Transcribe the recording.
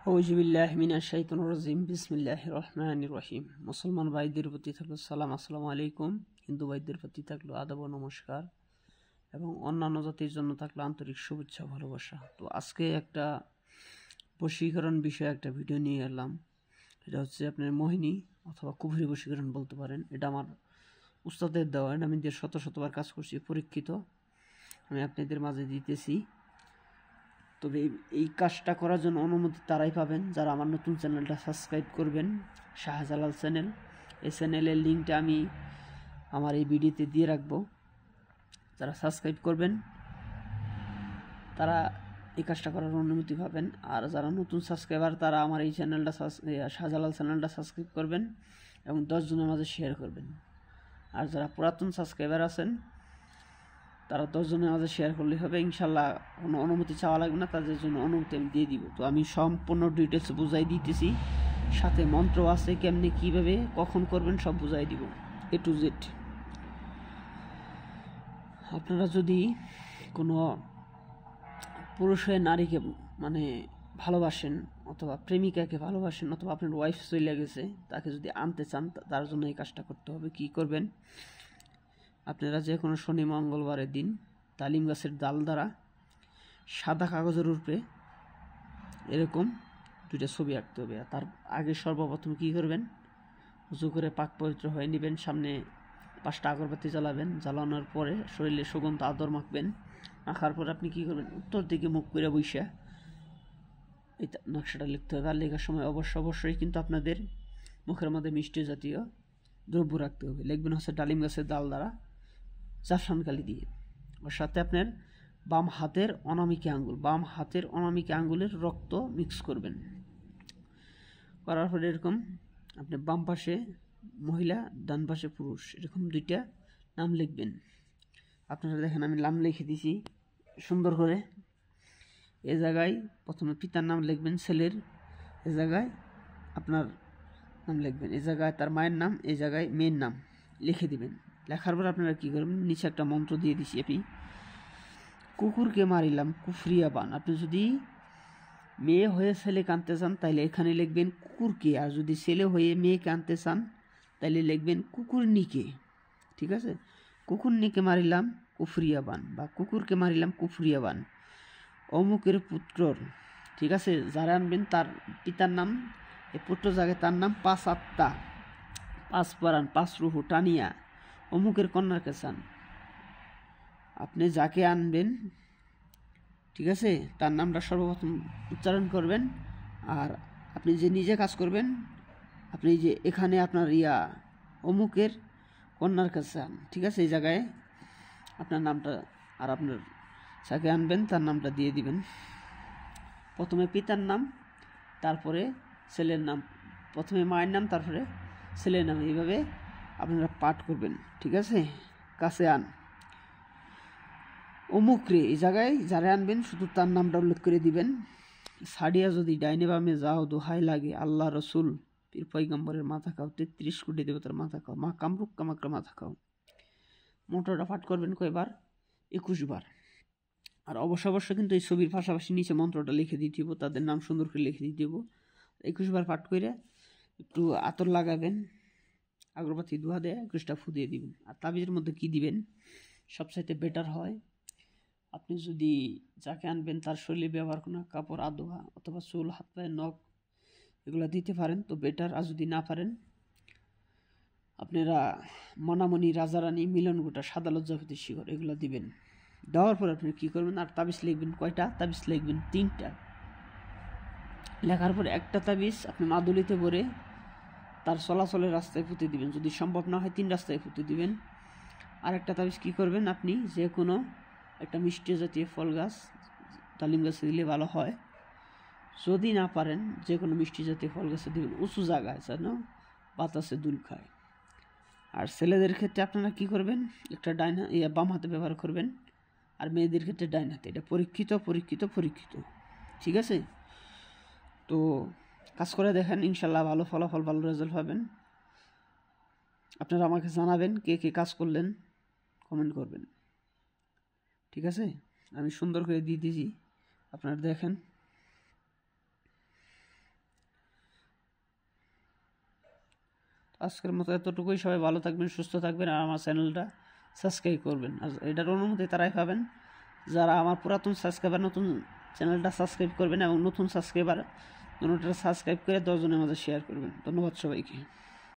আউযুবিল্লাহি মিনাশ শাইতানির রাজিম বিসমিল্লাহির রহমানির রহিম। মুসলমান ভাইদের প্রতি থাকলো সালাম, আসসালামু আলাইকুম। হিন্দু ভাইদের প্রতি থাকলো আদাব ও নমস্কার, এবং অন্যান্য জাতির জন্য থাকলো আন্তরিক শুভেচ্ছা ভালোবাসা। তো আজকে একটা বশীকরণ বিষয়ে একটা ভিডিও নিয়ে এলাম। এটা হচ্ছে আপনার মোহিনী অথবা কুফরি বশীকরণ বলতে পারেন। এটা আমার উস্তাদের দেওয়া, আমি যে শতবার কাজ করছি, পরীক্ষিত, আমি আপনাদের মাঝে দিতেছি। তবে এই কাজটা করার জন্য অনুমতি তারাই পাবেন যারা আমার নতুন চ্যানেলটা সাবস্ক্রাইব করবেন, শাহজালাল চ্যানেল। এই চ্যানেলের লিঙ্কটা আমি আমার এই ভিডিওতে দিয়ে রাখবো। যারা সাবস্ক্রাইব করবেন তারা এই কাজটা করার অনুমতি পাবেন, আর যারা নতুন সাবস্ক্রাইবার তারা আমার এই চ্যানেলটা শাহজালাল চ্যানেলটা সাবস্ক্রাইব করবেন এবং 10 জনের মাঝে শেয়ার করবেন। আর যারা পুরাতন সাবস্ক্রাইবার আছেন তারা 10 জনের মাঝে শেয়ার করলেই হবে, ইনশাল্লাহ। কোনো অনুমতি চাওয়া লাগবে না, তাদের জন্য অনুমতি আমি দিয়ে দিব। তো আমি সম্পূর্ণ ডিটেলস বুঝাই দিতেছি, সাথে মন্ত্র আছে, কেমনি কিভাবে কখন করবেন সব বুঝাই দিব, A to Z। আপনারা যদি কোনো পুরুষ হয়ে নারীকে ভালোবাসেন, অথবা প্রেমিকাকে ভালোবাসেন, অথবা আপনার ওয়াইফ চলে গেছে, তাকে যদি আনতে চান, তার জন্য এই কাজটা করতে হবে। কি করবেন? আপনারা যে কোনো শনি মঙ্গলবারের দিন তালিম গাছের ডাল দ্বারা সাদা কাগজের উপরে এরকম 2টা ছবি আঁকতে হবে। আর তার আগে সর্বপ্রথম কি করবেন? উঁচু করে পাক পবিত্র হয়ে নেবেন, সামনে 5টা আগরবাতি জ্বালাবেন। জ্বালানোর পরে শরীরে সুগন্ধ আদর মাখবেন। মাখার পর আপনি কি করবেন? উত্তর দিকে মুখ করে বইসা এই নকশাটা লিখতে হবে। আর লেখার সময় অবশ্যই কিন্তু আপনাদের মুখের মধ্যে মিষ্টি জাতীয় দ্রব্য রাখতে হবে। লিখবেন হচ্ছে ডালিম গাছের ডাল দ্বারা জাফরান কালি দিয়ে। ওর সাথে আপনার বাম হাতের অনামিকা আঙ্গুলের রক্ত মিক্স করবেন। করার পরে এরকম আপনি বাম পাশে মহিলা, ডান পাশে পুরুষ, এরকম 2টা নাম লিখবেন। আপনারা দেখেন আমি নাম লিখে দিছি সুন্দর করে। এ জায়গায় প্রথমে পিতার নাম লিখবেন ছেলের, এ জায়গায় আপনার নাম লিখবেন, এ জায়গায় তার মায়ের নাম, এই জায়গায় মেয়ের নাম লিখে দিবেন। লেখার পর আপনারা কী করবেন? নিচে একটা মন্ত্র দিয়ে দিছি আমি, কুকুরকে মারিলাম কুফরিয়া বান। আপনি যদি মেয়ে হয়ে ছেলে কানতে চান তাইলে এখানে লিখবেন কুকুরকে, আর যদি ছেলে হয়ে মেয়ে কানতে চান তাইলে লিখবেন কুকুরনিকে। ঠিক আছে? কুকুরনিকে মারিলাম কুফরিয়া বান, বা কুকুরকে মারিলাম কুফরিয়া বান অমুকের পুত্রর। ঠিক আছে? যারা আনবেন তার পিতার নাম, এই পুত্র জায়গায় তার নাম 5 আত্মা, 5 পরাণ, 5 রুহু টানিয়া অমুকের কন্যার কাছান। আপনি যাকে আনবেন, ঠিক আছে, তার নামটা সর্বপ্রথম উচ্চারণ করবেন। আর আপনি যে নিজে কাজ করবেন, আপনি যে এখানে আপনার অমুকের কন্যার কাছান, ঠিক আছে, এই জায়গায় আপনার নামটা, আর আপনার যাকে আনবেন তার নামটা দিয়ে দিবেন। প্রথমে পিতার নাম, তারপরে ছেলের নাম, প্রথমে মায়ের নাম, তারপরে ছেলের নাম, এইভাবে আপনারা পাঠ করবেন। ঠিক আছে? কাছে আন অমুক রে, এই জায়গায় যারা আনবেন শুধু তার নামটা উল্লেখ করে দিবেন। সাডিয়া যদি ডাইনে বামে যাও, দোহাই লাগে আল্লাহ রসুল পীর পয়গম্বরের মাথা খাও, 33 কোটি দেবতার মাথা খাও, মা কামরুক কামাকরা মাথা খাও। মন্ত্রটা পাঠ করবেন কয়বার? 21 বার। আর অবশ্যই কিন্তু এই ছবির পাশাপাশি নিচে মন্ত্রটা লিখে দিতে হবো, তাদের নাম সুন্দর করে লিখে দিতে হবো। 21 বার পাঠ করে একটু আতর লাগাবেন, আগরবাতি ধোয়া দেয় 21টা ফু দিয়ে দিবেন। আর তাবিজের মধ্যে কি দিবেন? সবচাইতে বেটার হয় আপনি যদি যাকে আনবেন তার শরীরে ব্যবহার কোনো কাপড়, আদোয়া অথবা চুল, হাত পায়ের নখ, এগুলো দিতে পারেন তো বেটার। আর যদি না পারেন, আপনারা মনামণি, রাজারানী, মিলন গোটা, সাদা লজ্জাপতি শিকড়, এগুলো দিবেন। দেওয়ার পর আপনি কী করবেন? আর তাবিজ লিখবেন কয়টা? তাবিজ লিখবেন 3টা। লেখার পর একটা তাবিজ আপনি মাদুলিতে ভরে তার চলাচলের রাস্তায় পুঁতে দিবেন। যদি সম্ভব না হয় 3 রাস্তায় পুঁতে দিবেন। আর একটা তাবিজ কী করবেন? আপনি যে কোনো একটা মিষ্টি জাতীয় ফল গাছ, তালিম গাছে দিলে ভালো হয়। যদি না পারেন যে কোনো মিষ্টি জাতীয় ফল গাছে দিবেন, উঁচু জায়গায় যেন বাতাসে দুল খায়। আর ছেলেদের ক্ষেত্রে আপনারা কি করবেন? একটা বাম হাতে ব্যবহার করবেন, আর মেয়েদের ক্ষেত্রে ডাইন হাতে। এটা পরীক্ষিত। ঠিক আছে? তো কাজ করে দেখেন, ইনশাল্লাহ ভালো ফলাফল, ভালো রেজাল্ট পাবেন। আপনারা আমাকে জানাবেন কে কে কাজ করলেন, কমেন্ট করবেন। ঠিক আছে? আমি সুন্দর করে দিয়ে দিয়েছি, আপনারা দেখেন। আজকের মতো এতটুকুই। সবাই ভালো থাকবেন, সুস্থ থাকবেন, আর আমার চ্যানেলটা সাবস্ক্রাইব করবেন। আর এটার অনুমতি তারাই পাবেন যারা আমার পুরাতন সাবস্ক্রাইবার নতুন চ্যানেলটা সাবস্ক্রাইব করবেন, এবং নতুন সাবস্ক্রাইবার দুটোটা সাবস্ক্রাইব করে 10 জনের মাঝে শেয়ার করবেন। ধন্যবাদ সবাইকে।